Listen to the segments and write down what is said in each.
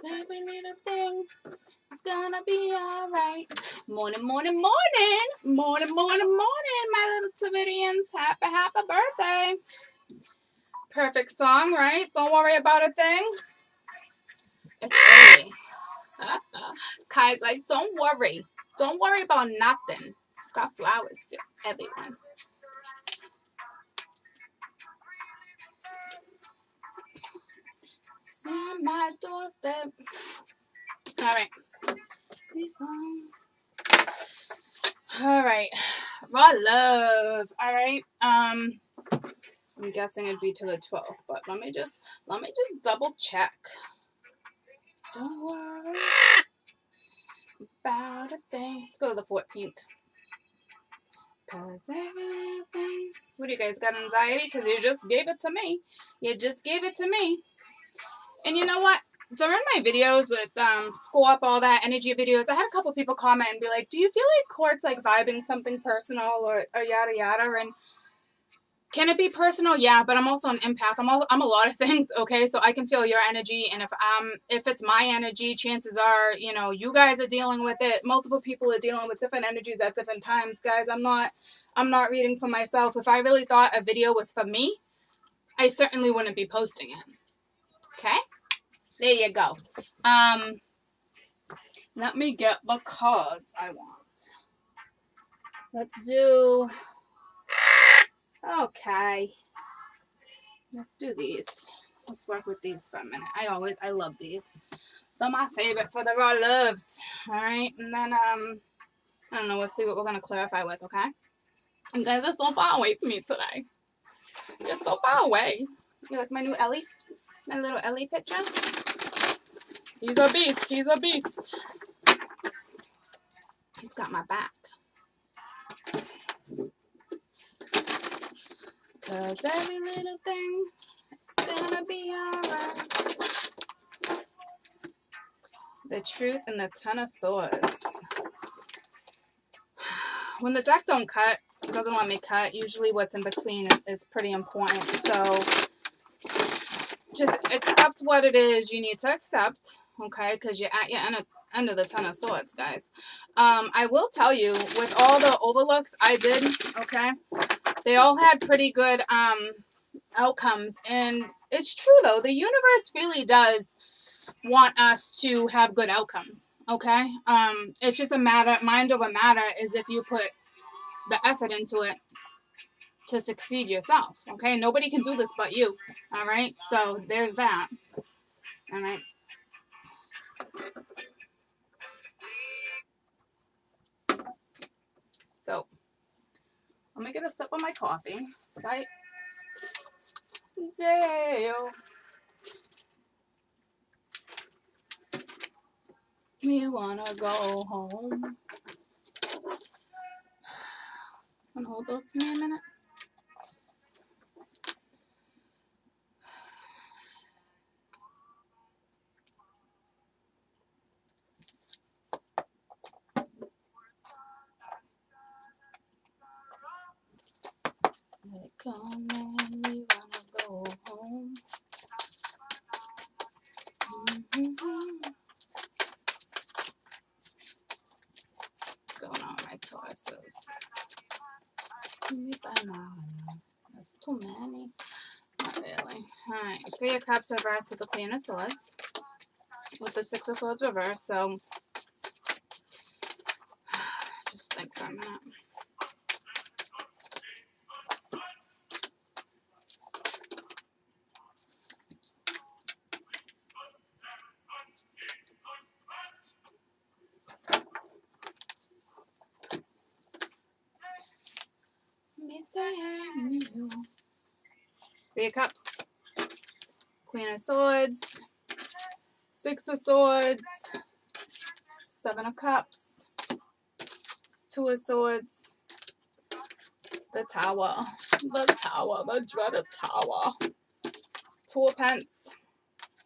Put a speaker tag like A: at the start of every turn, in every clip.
A: every little thing is gonna be alright. Morning, morning, morning. Morning, morning, morning, my little Tavidians. Happy, happy birthday. Perfect song, right? Don't worry about a thing. It's early. Kai's like, don't worry. Don't worry about nothing. Got flowers for everyone. It's on my doorstep. Alright. Please don't. Alright. RawLOVE. Alright. I'm guessing it'd be to the 12th, but let me just double check. Don't worry about a thing. Let's go to the 14th. Cause everything. What do you guys got, anxiety? Because you just gave it to me. You just gave it to me. And you know what? During my videos with school up, all that energy videos, I had a couple people comment and be like, do you feel like Court's like vibing something personal or yada yada? And can it be personal? Yeah, but I'm also an empath. I'm a lot of things, okay? So I can feel your energy, and if it's my energy, chances are, you know, you guys are dealing with it. Multiple people are dealing with different energies at different times, guys. I'm not reading for myself. If I really thought a video was for me, I certainly wouldn't be posting it. Okay? There you go. Let me get the cards I want. Let's do... Okay. Let's do these. Let's work with these for a minute. I love these. They're my favorite for the RawLOVEs. Alright, and then, I don't know, we'll see what we're going to clarify with, okay? And guys, they're so far away from me today. Just so far away. You like my new Ellie? My little Ellie picture? He's a beast. He's a beast. He's got my back. Cause every little thing is gonna be alright. The Truth and the Ten of Swords. When the deck don't cut, it doesn't let me cut. Usually what's in between is pretty important. So just accept what it is you need to accept, okay? Because you're at your end of the Ten of Swords, guys. I will tell you, with all the overlooks I did, okay, they all had pretty good outcomes. And it's true, though. The universe really does want us to have good outcomes, okay? It's just a matter, mind over matter, is if you put the effort into it to succeed yourself, okay? Nobody can do this but you, all right? So there's that, all right? So I'm gonna get a sip of my coffee, right? Dale, me wanna go home. And hold those to me a minute. Come on, we wanna go home. What's going on with my Tauruses? That's too many. Not really. Alright, Three of Cups reversed with the Queen of Swords. With the Six of Swords reversed, so just think for a minute. Three of Cups, Queen of Swords, Six of Swords, Seven of Cups, Two of Swords, the Tower, the dreaded Tower, Two of Pence,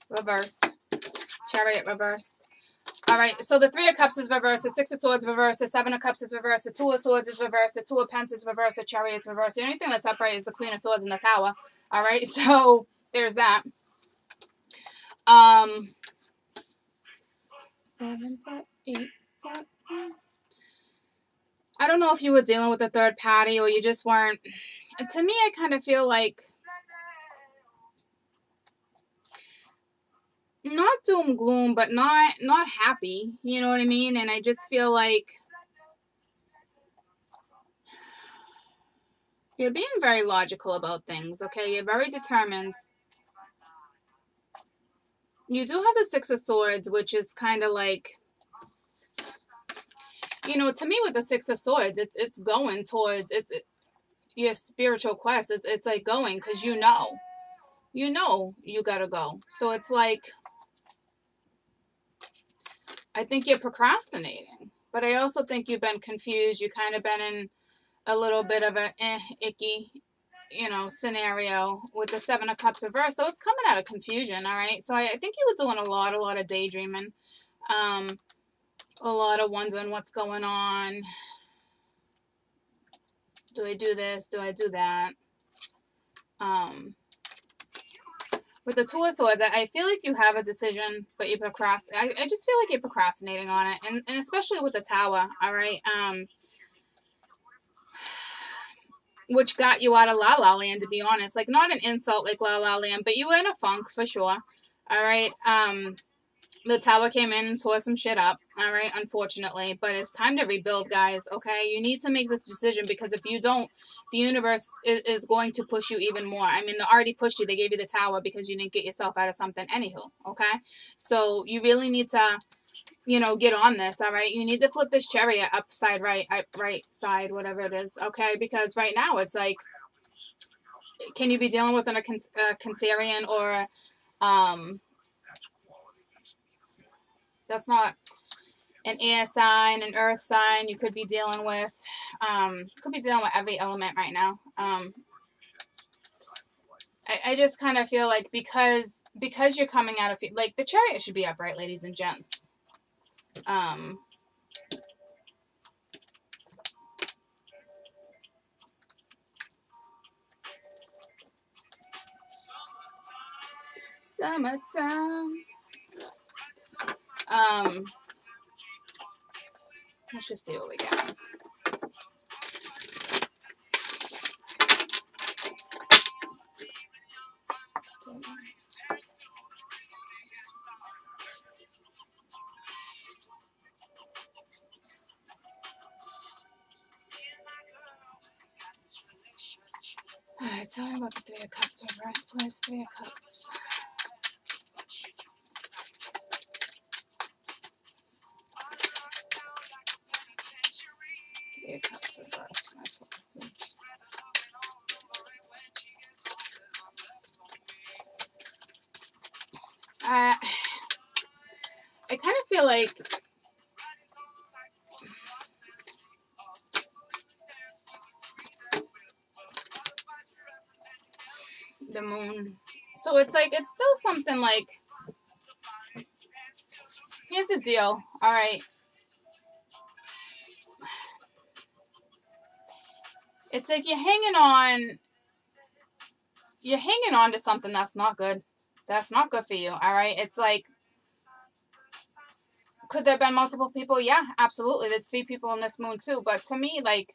A: reversed, Chariot reversed. Alright, so the Three of Cups is reversed, the Six of Swords reversed, the Seven of Cups is reversed, the Two of Swords is reversed, the Two of Pence is reversed, the Chariot is reversed. The only thing that's upright is the Queen of Swords and the Tower. Alright, so there's that. 7, 5, 8, 5. I don't know if you were dealing with a third party or you just weren't. And to me, I kind of feel like not doom gloom, but not happy. You know what I mean? And I just feel like you're being very logical about things, okay? You're very determined. You do have the Six of Swords, which is kind of like, you know, to me with the Six of Swords, it's going towards your spiritual quest. It's like going because you know you gotta go. So it's like, I think you're procrastinating, but I also think you've been confused. You kind of been in a little bit of a icky, you know, scenario with the Seven of Cups reverse. So it's coming out of confusion, all right? So I think you were doing a lot of daydreaming, a lot of wondering what's going on. Do I do this? Do I do that? With the Two of Swords, I feel like you have a decision, but you procrastinate. I just feel like you're procrastinating on it, and especially with the Tower, all right? Which got you out of La La Land, to be honest. Like, not an insult like La La Land, but you were in a funk for sure, all right? The Tower came in and tore some shit up, all right, unfortunately. But it's time to rebuild, guys, okay? You need to make this decision because if you don't, the universe is going to push you even more. I mean, they already pushed you. They gave you the Tower because you didn't get yourself out of something anywho, okay? So you really need to, you know, get on this, all right? You need to flip this chariot upside right side, whatever it is, okay? Because right now it's like, can you be dealing with a Cancerian or, that's not an air sign, an earth sign. You could be dealing with, every element right now. I just kind of feel like because you're coming out of, like, the chariot should be upright, ladies and gents. Summertime. Let's just see what we got. Alright, tell me about the Three of Cups reverse, please. Three of Cups. Three of Cups reverse. That's what this is. I kind of feel like the moon. So it's like, it's still something like, here's the deal, all right? It's like you're hanging on to something that's not good. That's not good for you, all right? It's like, could there have been multiple people? Yeah, absolutely. There's 3 people in this moon too. But to me, like,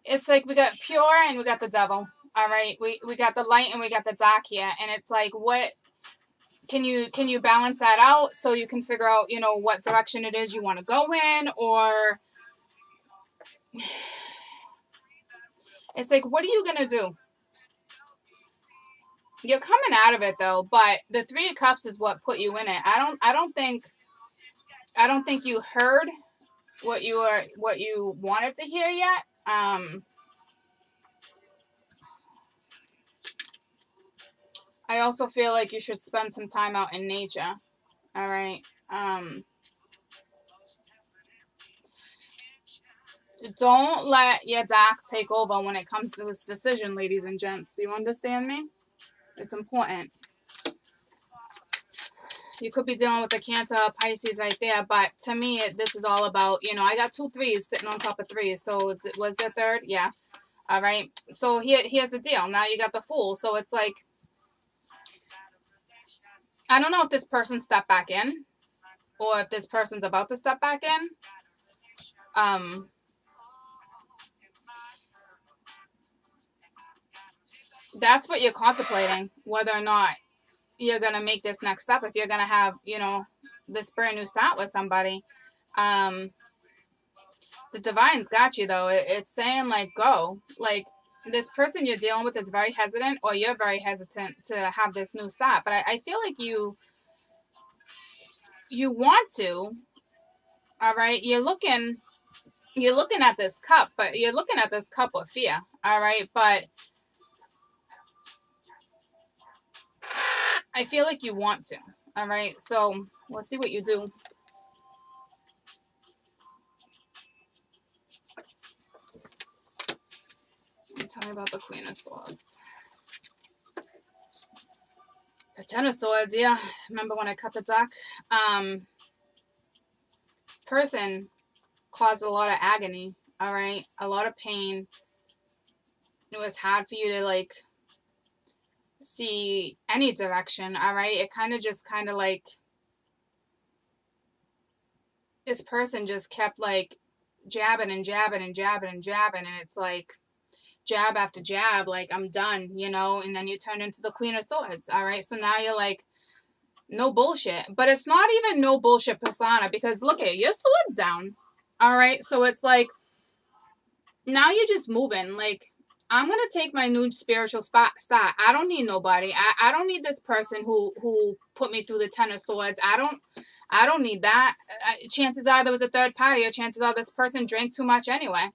A: it's like we got pure and we got the devil, all right? We got the light and we got the dark here. And it's like, what, can you balance that out so you can figure out, you know, what direction it is you want to go in? Or it's like, what are you going to do? You're coming out of it though, but the Three of Cups is what put you in it. I don't think you heard what you wanted to hear yet. I also feel like you should spend some time out in nature. All right. Don't let your dark take over when it comes to this decision, ladies and gents. Do you understand me? It's important. You could be dealing with a Cancer or Pisces right there, but to me, this is all about, you know, I got 2 3s sitting on top of 3s. So was there 3rd? Yeah. All right. So here's the deal. Now you got the Fool. So it's like, I don't know if this person stepped back in or if this person's about to step back in. That's what you're contemplating, whether or not you're going to make this next step, if you're going to have, you know, this brand new start with somebody. The divine's got you, though. It's saying, like, go. Like, this person you're dealing with is very hesitant, or you're very hesitant to have this new start. But I feel like you want to, all right? You're looking at this cup, but you're looking at this cup with fear, all right? But I feel like you want to, all right? So we'll see what you do. Tell me about the Queen of Swords. The Ten of Swords, yeah. Remember when I cut the deck? Person caused a lot of agony, all right? A lot of pain. It was hard for you to, like, see any direction, all right? It kind of like, this person just kept, like, jabbing and jabbing and jabbing and jabbing, and it's like, jab after jab, like, I'm done, you know? And then you turn into the Queen of Swords, all right? So now you're like, no bullshit. But it's not even no bullshit persona, because look at your sword's down, all right? So it's like, now you're just moving. Like, I'm going to take my new spiritual start. I don't need nobody. I don't need this person who put me through the Ten of Swords. I don't need that. Chances are there was a third party, or chances are this person drank too much anyway.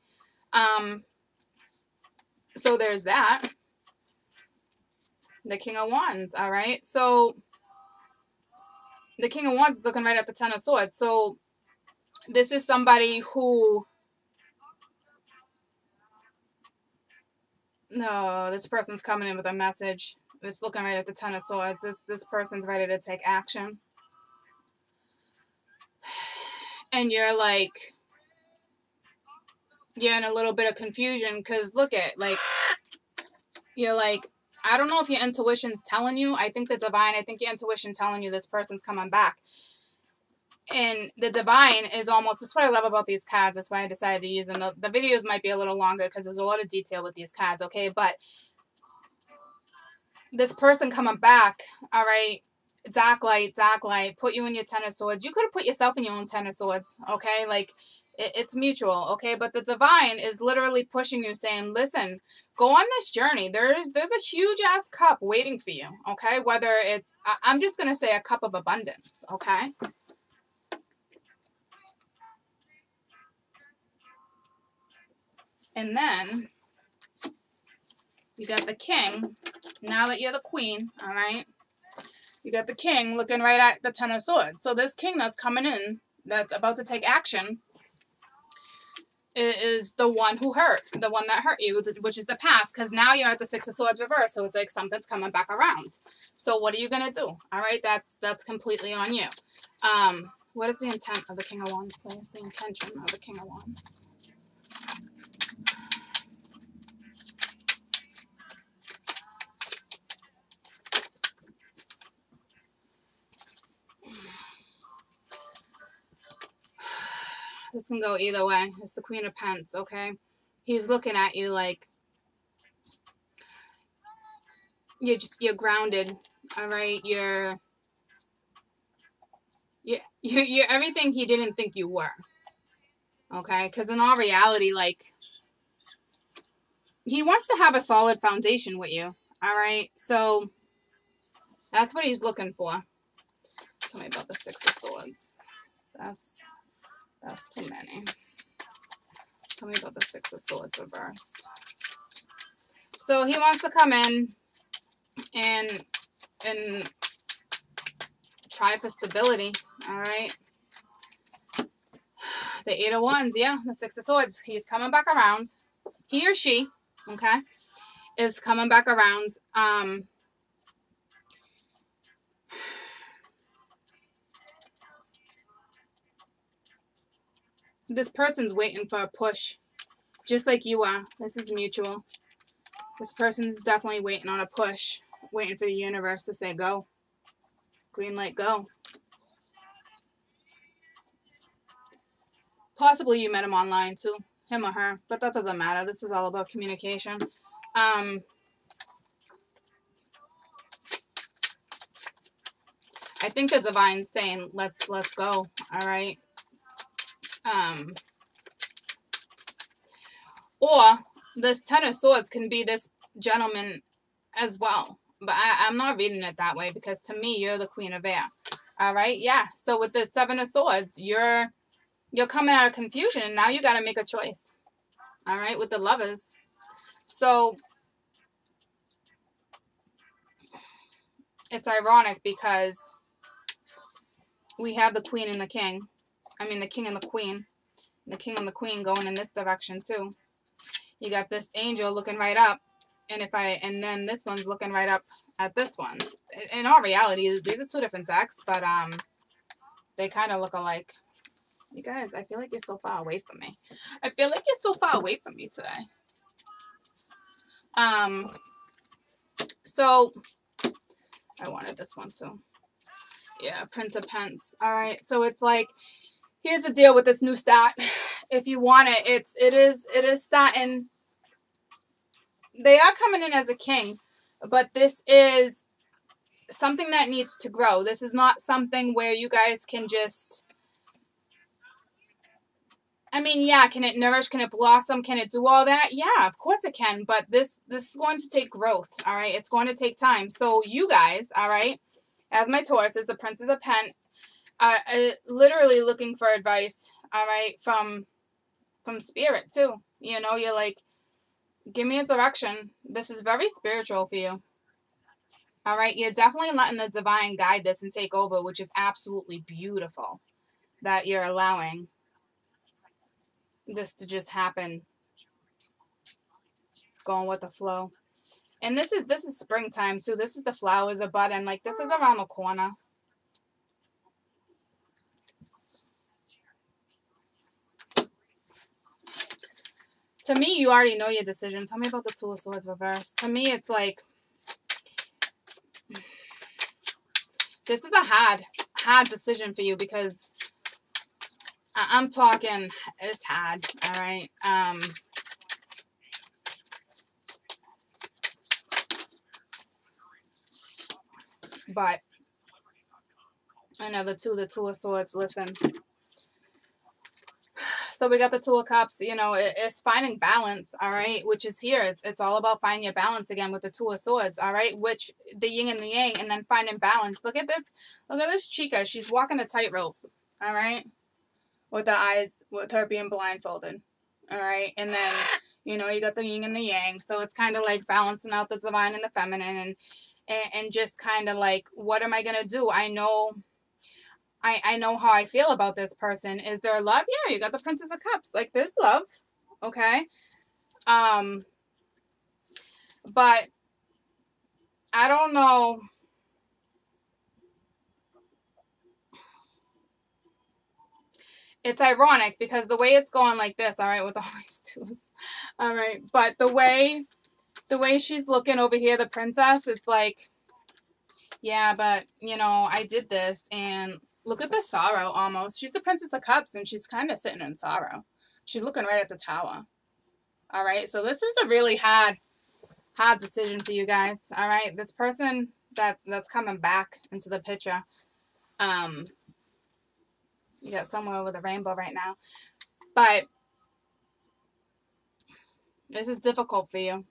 A: So there's that. The King of Wands, all right? So the King of Wands is looking right at the Ten of Swords. So this is somebody who... No, this person's coming in with a message. It's looking right at the Ten of Swords. This person's ready to take action. And you're like... You're in a little bit of confusion, because look at, like... You're like... I don't know if your intuition's telling you. I think your intuition telling you this person's coming back. And the divine is almost, that's what I love about these cards. That's why I decided to use them. The videos might be a little longer because there's a lot of detail with these cards, okay? But this person coming back, all right, dark light, put you in your Ten of Swords. You could have put yourself in your own Ten of Swords, okay? Like, it's mutual, okay? But the divine is literally pushing you, saying, listen, go on this journey. There's a huge-ass cup waiting for you, okay? Whether it's, I'm just going to say a cup of abundance, okay? And then you got the King. Now that you're the Queen, all right? You got the King looking right at the Ten of Swords. So this King that's coming in, that's about to take action, is the one who hurt. The one that hurt you, which is the past. Because now you're at the Six of Swords reverse. So it's like something's coming back around. So what are you going to do? All right? That's completely on you. What is the intent of the King of Wands, please? The intention of the King of Wands. This can go either way. It's the Queen of Pentacles, okay? He's looking at you like you're grounded, all right? You're everything he didn't think you were, okay? Because in all reality, like, he wants to have a solid foundation with you, all right? So that's what he's looking for. Tell me about the Six of Swords. That's too many. Tell me about the Six of Swords reversed. So he wants to come in and try for stability, all right? The Eight of Wands, yeah, the Six of Swords. He's coming back around. He or she, okay, is coming back around. This person's waiting for a push, just like you are. This is mutual. This person's definitely waiting on a push, waiting for the universe to say go. Green light, go. Possibly you met him online too, him or her, but that doesn't matter. This is all about communication. I think the divine's saying let's go. All right. Or this Ten of Swords can be this gentleman as well, but I'm not reading it that way, because to me you're the Queen of Air. All right. Yeah. So with the Seven of Swords, you're coming out of confusion, and now you got to make a choice. All right, with the Lovers. So it's ironic because we have the Queen and the King. I mean, the King and the Queen. The King and the Queen going in this direction too. You got this angel looking right up, and then this one's looking right up at this one. In all reality, these are two different decks, but they kind of look alike. You guys, I feel like you're so far away from me. I feel like you're so far away from me today. So I wanted this one too. Yeah, Prince of Pence. All right, so it's like, here's the deal with this new start. If you want it, it is starting. They are coming in as a king, but this is something that needs to grow. This is not something where you guys can just, I mean, yeah, can it nourish? Can it blossom? Can it do all that? Yeah, of course it can, but this is going to take growth, all right? It's going to take time. So you guys, all right, as my Taurus is the Princess of Pen, literally looking for advice, all right, from Spirit too. You know, you're like, give me a direction. This is very spiritual for you. All right, you're definitely letting the divine guide this and take over, which is absolutely beautiful that you're allowing this to just happen. Going with the flow. And this is springtime too. This is the flowers are budding. Like, this is around the corner. To me, you already know your decision. Tell me about the Two of Swords reversed. To me, it's like, this is a hard decision for you, because I'm talking, it's hard, all right? But I know the Two of Swords, listen. So we got the Two of Cups, you know, it's finding balance, all right, which is here. It's all about finding your balance again with the Two of Swords, all right, which the yin and the yang, and then finding balance. Look at this chica. She's walking a tightrope, all right, with the eyes, with her being blindfolded, all right, and then, you know, you got the yin and the yang, so it's kind of like balancing out the divine and the feminine, and just kind of like, what am I going to do? I know how I feel about this person. Is there love? Yeah, you got the Princess of Cups. Like, there's love. Okay. But I don't know. It's ironic because the way it's going like this, all right, with all these twos. All right. But the way she's looking over here, the princess, it's like, yeah, but, you know, I did this, and look at the sorrow almost. She's the Princess of Cups, and she's kind of sitting in sorrow. She's looking right at the tower. All right, so this is a really hard decision for you guys. All right, this person that's coming back into the picture. You got somewhere with a rainbow right now, but this is difficult for you.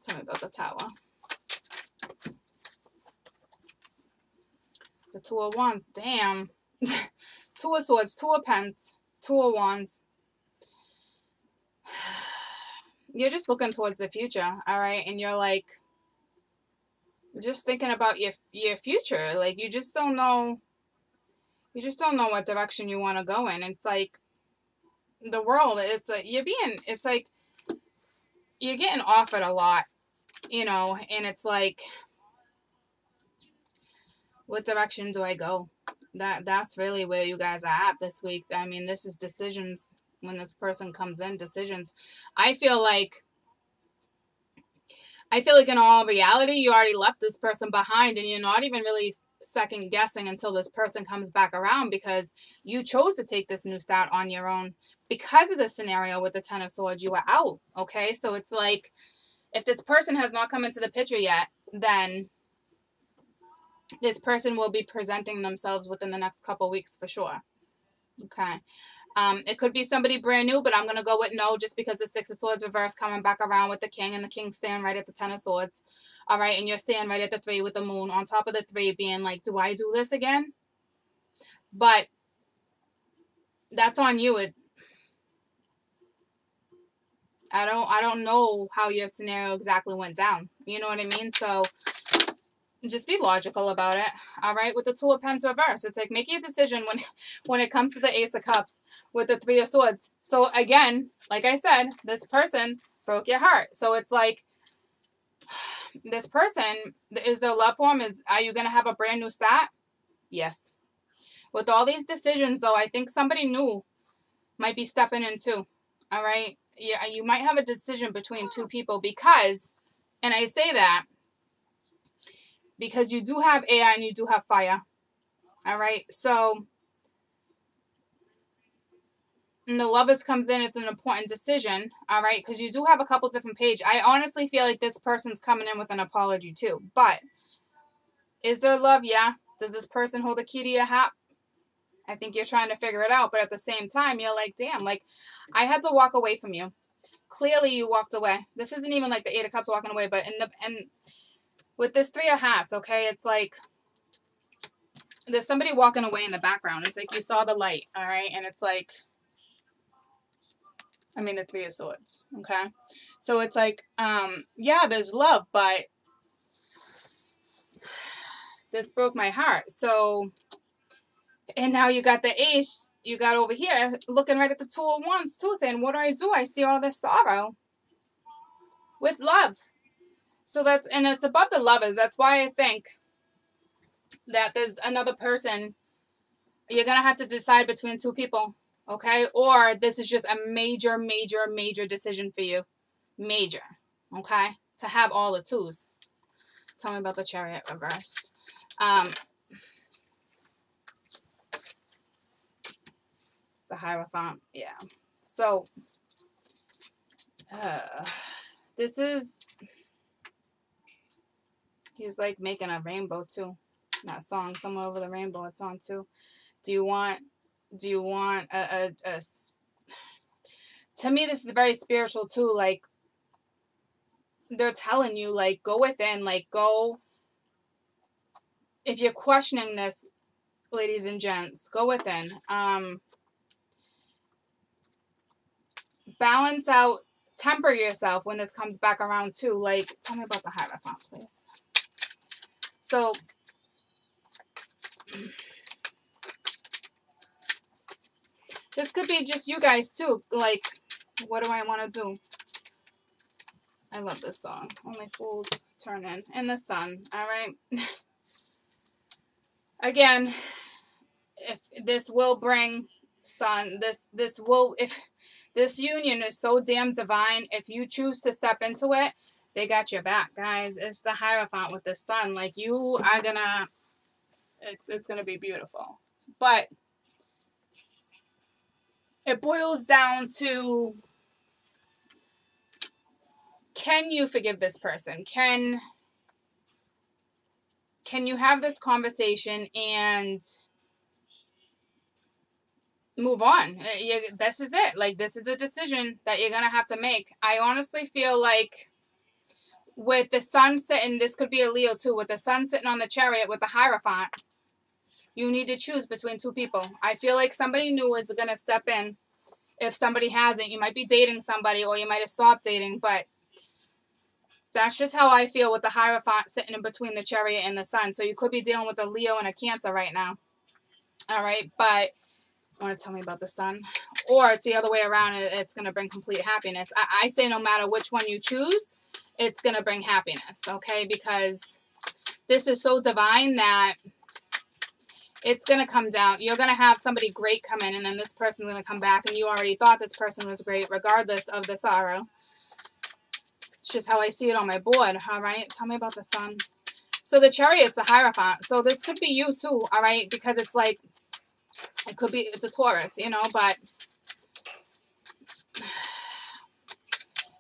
A: Tell me about the Tower. The Two of Wands. Damn. Two of Swords, Two of Pence, Two of Wands. You're just looking towards the future, all right? And you're like, just thinking about your future. Like, you just don't know. You just don't know what direction you want to go in. It's like the world. It's like it's like you're getting offered a lot, you know, and it's like, what direction do I go? That's really where you guys are at this week. I mean, this is decisions. When this person comes in, decisions. I feel like I feel like in all reality, you already left this person behind and you're not even really second guessing until this person comes back around, because you chose to take this new start on your own. Because of the scenario with the Ten of Swords, you were out. Okay, so it's like, if this person has not come into the picture yet, then this person will be presenting themselves within the next couple weeks for sure. Okay. It could be somebody brand new, but I'm going to go with no, just because the Six of Swords reverse coming back around with the King, and the King staying right at the Ten of Swords. All right, and you're staying right at the 3 with the Moon, on top of the 3 being like, do I do this again? But that's on you. I don't know how your scenario exactly went down. You know what I mean? So just be logical about it. All right, with the Two of Pentacles reverse, it's like making a decision when it comes to the Ace of Cups with the Three of Swords. So again, like I said, this person broke your heart. So it's like, this person, is their love form, are you going to have a brand new start? Yes. With all these decisions, though, I think somebody new might be stepping in too. All right, yeah, you might have a decision between two people, because, and I say that because you do have air and you do have fire. All right, so and the Lovers comes in, it's an important decision. All right, because you do have a couple different pages. I honestly feel like this person's coming in with an apology too. But is there love? Yeah. Does this person hold a key to your hat? I think you're trying to figure it out, but at the same time, you're like, damn, like, I had to walk away from you. Clearly, you walked away. This isn't even like the Eight of Cups walking away, but with this Three of Hats, okay, it's like there's somebody walking away in the background. It's like you saw the light, all right, and it's like, I mean, the Three of Swords, okay, so it's like, yeah, there's love, but this broke my heart. So, and now you got the Ace, you got over here looking right at the Two of Wands too, saying, what do? I see all this sorrow with love. So that's, and it's above the Lovers. That's why I think that there's another person. You're going to have to decide between two people, okay? Or this is just a major, major, major decision for you. Major, okay? To have all the twos. Tell me about the Chariot reversed. The Hierophant, yeah. So, this is, he's like making a rainbow too. That song, Somewhere Over the Rainbow, it's on too. Do you want a to me, this is very spiritual too. Like, they're telling you, like, go within, like, go, if you're questioning this, ladies and gents, go within. Balance out, temper yourself when this comes back around too. Like, tell me about the Hierophant, please. So, this could be just you guys too. Like, what do I want to do? I love this song. Only fools turn in the sun. All right. Again, if this will bring sun, this will, if this union is so damn divine, if you choose to step into it, they got your back, guys. It's the Hierophant with the sun. Like, you are gonna, it's gonna be beautiful. But it boils down to, can you forgive this person? Can you have this conversation and move on? This is it. Like, this is a decision that you're gonna have to make. I honestly feel like with the sun sitting, this could be a Leo too, with the sun sitting on the Chariot with the Hierophant, you need to choose between two people. I feel like somebody new is gonna step in. If somebody hasn't, you might be dating somebody, or you might have stopped dating, but that's just how I feel with the Hierophant sitting in between the Chariot and the sun. So you could be dealing with a Leo and a Cancer right now. All right, but want to tell me about the sun? Or it's the other way around, it's going to bring complete happiness. I say no matter which one you choose, it's going to bring happiness, okay? Because this is so divine that it's going to come down. You're going to have somebody great come in, and then this person's going to come back, and you already thought this person was great, regardless of the sorrow. just how I see it on my board, all right? Tell me about the Sun. So the Chariot's the Hierophant. So this could be you too, all right? Because it's like, it could be, it's a Taurus, you know, but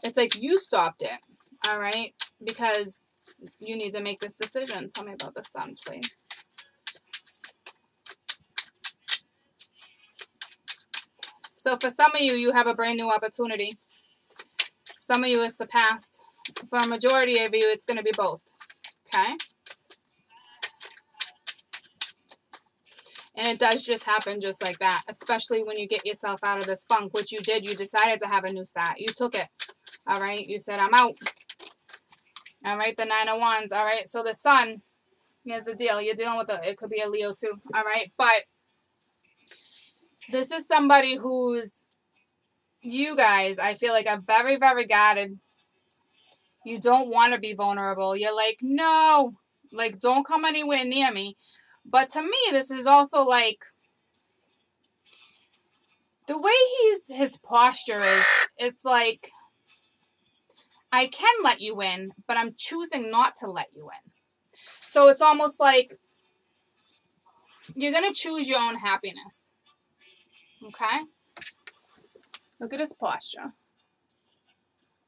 A: it's like you stopped it, all right? Because you need to make this decision. Tell me about the Sun, please. So for some of you, you have a brand new opportunity. Some of you, it's the past. For a majority of you, it's going to be both, okay? And it does just happen just like that, especially when you get yourself out of this funk, which you did. You decided to have a new start. You took it, all right? You said, I'm out. All right, the 9 of Wands, all right? So the Sun, here's the deal. You're dealing with, it could be a Leo too, all right? But this is somebody who's, you guys, I feel like are very, very guarded. You don't want to be vulnerable. You're like, no, like, don't come anywhere near me. But to me, this is also like, the way his posture is, it's like, I can let you in, but I'm choosing not to let you in. So it's almost like you're going to choose your own happiness. Okay? Look at his posture.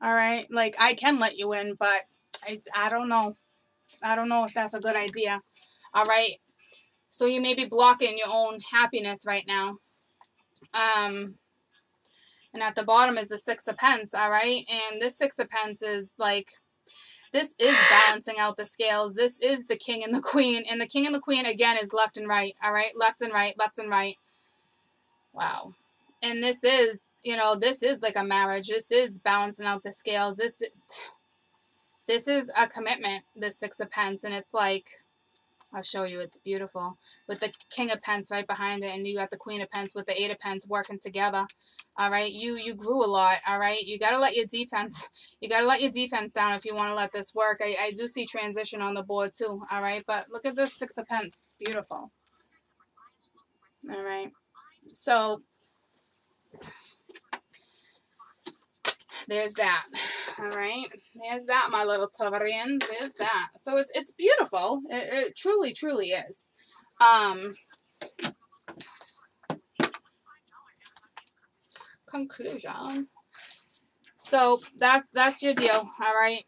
A: All right? Like, I can let you in, but I don't know. I don't know if that's a good idea. All right? So you may be blocking your own happiness right now. And at the bottom is the 6 of Pence, all right? And this 6 of Pence is like, this is balancing out the scales. This is the King and the Queen. And the King and the Queen, again, is left and right, all right? Left and right, left and right. Wow. And this is, you know, this is like a marriage. This is balancing out the scales. This is a commitment, the 6 of Pence. And it's like, I'll show you. It's beautiful. With the King of Pence right behind it. And you got the Queen of Pence with the 8 of Pence working together. All right. You grew a lot. All right. You got to let your defense. You got to let your defense down if you want to let this work. I do see transition on the board too. All right. But look at this 6 of Pence. It's beautiful. All right. So there's that. All right. There's that, my little Taurian. There's that. So it's beautiful. It truly, truly is. Conclusion. So that's your deal. All right.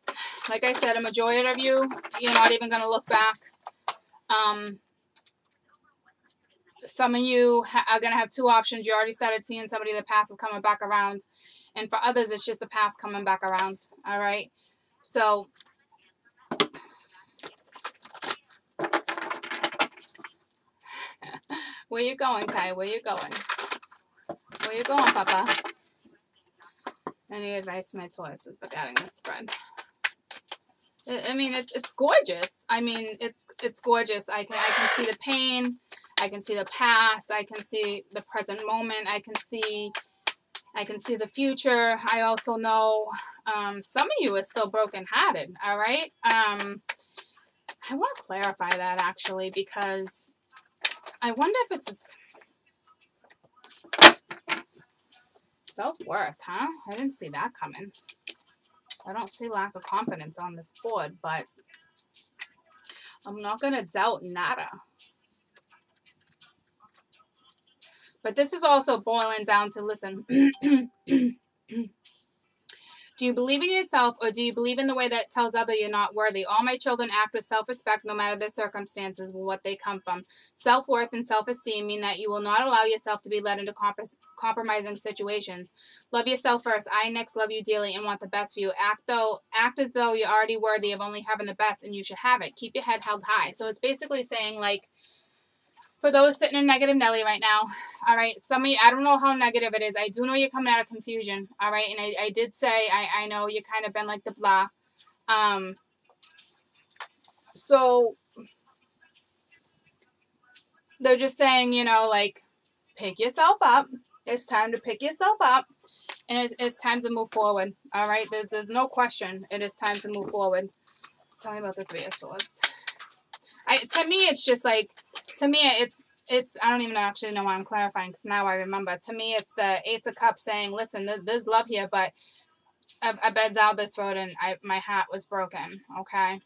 A: Like I said, a majority of you, you're not even going to look back. Some of you are going to have two options. You already started seeing somebody, the past is coming back around. And for others, it's just the past coming back around. All right. So where you going, Kai? Where you going? Where you going, Papa? Any advice to my Tauruses regarding this spread? I mean, it's gorgeous. I mean, it's gorgeous. I can see the pain. I can see the past. I can see the present moment. I can see the future. I also know some of you are still brokenhearted. All right. I want to clarify that actually, because I wonder if it's self-worth, huh? I didn't see that coming. I don't see lack of confidence on this board, but I'm not going to doubt nada. But this is also boiling down to, listen, do you believe in yourself, or do you believe in the way that tells others you're not worthy? All my children act with self-respect no matter their circumstances or what they come from. Self-worth and self-esteem mean that you will not allow yourself to be led into compromising situations. Love yourself first. I next love you dearly and want the best for you. Act as though you're already worthy of only having the best, and you should have it. Keep your head held high. So it's basically saying, like, for those sitting in negative Nelly right now, all right, some of you, I don't know how negative it is. I do know you're coming out of confusion, all right? And I did say, I know you kind of been like the blah. So they're just saying, you know, like, pick yourself up. It's time to pick yourself up. And it's time to move forward, all right? There's no question. It is time to move forward. Tell me about the 3 of Swords. To me, it's just like, to me, it's I don't even actually know why I'm clarifying, because now I remember. To me, it's the 8 of Cups saying, listen, there's love here, but I've been down this road and my heart was broken, okay?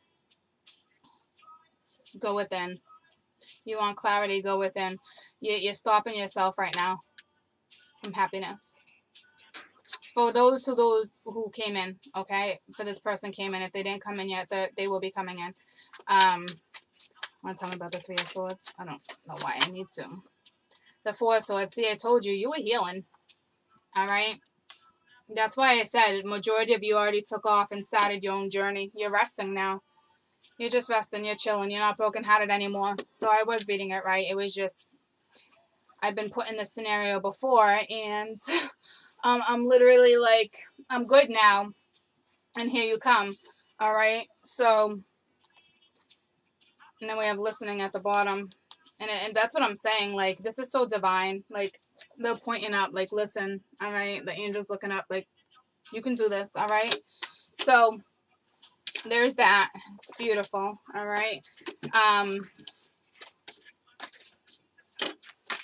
A: Go within. You want clarity, go within. You're stopping yourself right now from happiness. For those who came in, okay? For this person came in. If they didn't come in yet, they will be coming in. Want to tell me about the Three of Swords? I don't know why I need to. The Four of Swords. See, I told you were healing. All right? That's why I said majority of you already took off and started your own journey. You're resting now. You're just resting. You're chilling. You're not brokenhearted anymore. So I was reading it right. It was just, I've been put in this scenario before, and I'm literally like, I'm good now. And here you come. All right? So, and then we have listening at the bottom. And that's what I'm saying. Like, this is so divine. Like, they're pointing up. Like, listen. All right? The angel's looking up. Like, you can do this. All right? So, there's that. It's beautiful. All right?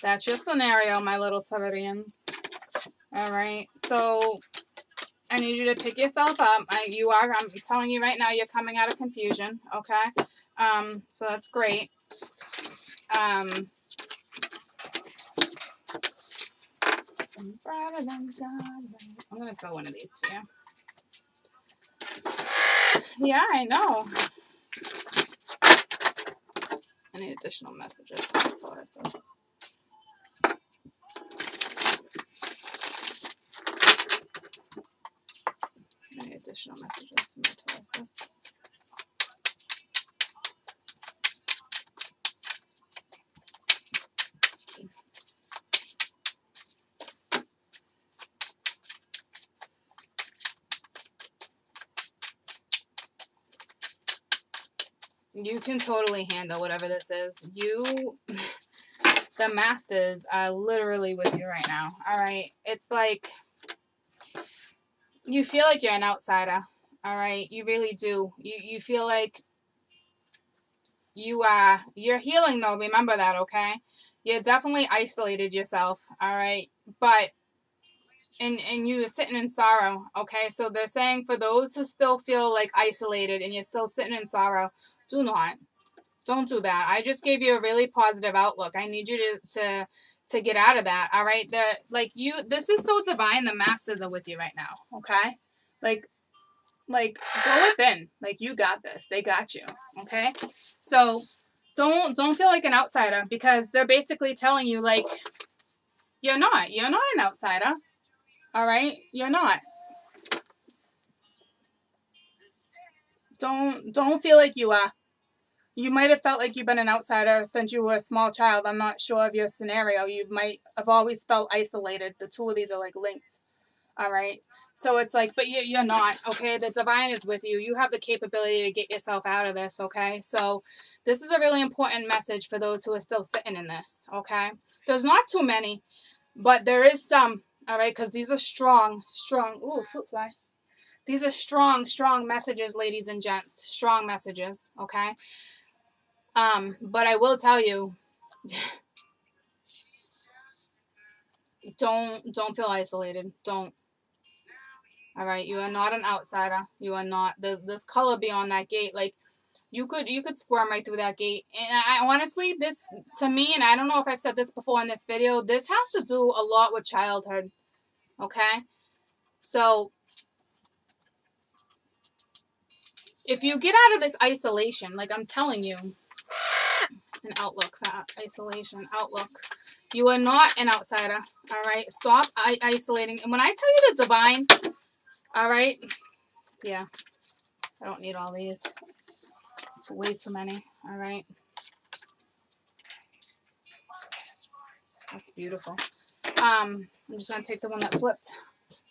A: That's your scenario, my little Taurians. All right? So, I need you to pick yourself up. I'm telling you right now, you're coming out of confusion. Okay? So, that's great. I'm going to throw one of these for you. Yeah, I know. I need additional messages for the Tauruses. I need additional messages from the Tauruses. You can totally handle whatever this is. The masters are literally with you right now. All right. It's like you feel like you're an outsider. All right. You really do. You feel like you're healing though. Remember that. Okay. You definitely isolated yourself. All right. But and you were sitting in sorrow. Okay. So they're saying for those who still feel like isolated and you're still sitting in sorrow, don't do that. I just gave you a really positive outlook. I need you to get out of that. All right. This is so divine. The masters are with you right now. Okay. Like go within. Like you got this. They got you. Okay. So don't feel like an outsider because they're basically telling you like you're not an outsider. All right. You're not. Don't feel like you are. You might have felt like you've been an outsider since you were a small child. I'm not sure of your scenario. You might have always felt isolated. The two of these are like linked. All right. So it's like, but you're not. Okay. The divine is with you. You have the capability to get yourself out of this. Okay. So this is a really important message for those who are still sitting in this. Okay. There's not too many, but there is some. All right. Because these are strong. Ooh, fruit fly. These are strong messages, ladies and gents. Strong messages. Okay. But I will tell you, don't feel isolated. Don't. All right, you are not an outsider. You are not. There's color beyond that gate. Like you could squirm right through that gate. And I honestly, this to me, and I don't know if I've said this before in this video, this has to do a lot with childhood. Okay, so if you get out of this isolation, like I'm telling you, an outlook for isolation outlook. You are not an outsider, all right? Stop isolating. And when I tell you the divine, all right? Yeah, I don't need all these. It's way too many, all right? That's beautiful. I'm just going to take the one that flipped.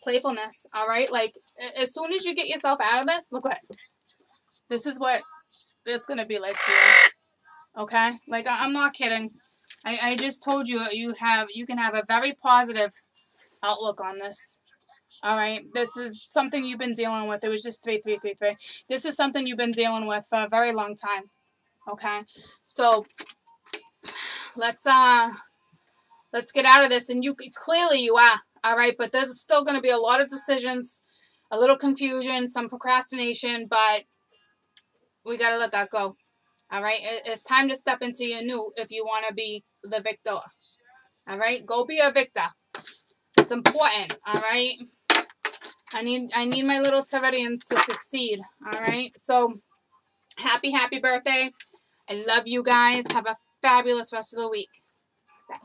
A: Playfulness, all right? Like, as soon as you get yourself out of this, look what. This is what it's going to be like for you, okay? Like, I'm not kidding. I just told you you can have a very positive outlook on this. All right, this is something you've been dealing with. It was just 3333. This is something you've been dealing with for a very long time. Okay, so let's get out of this. And you clearly you are. All right, but there's still going to be a lot of decisions. a little confusion, some procrastination, but we got to let that go. All right. It's time to step into your new if you want to be the victor. All right. Go be a victor. It's important. All right. I need my little Taurus to succeed. All right. So happy birthday. I love you guys. Have a fabulous rest of the week. Bye.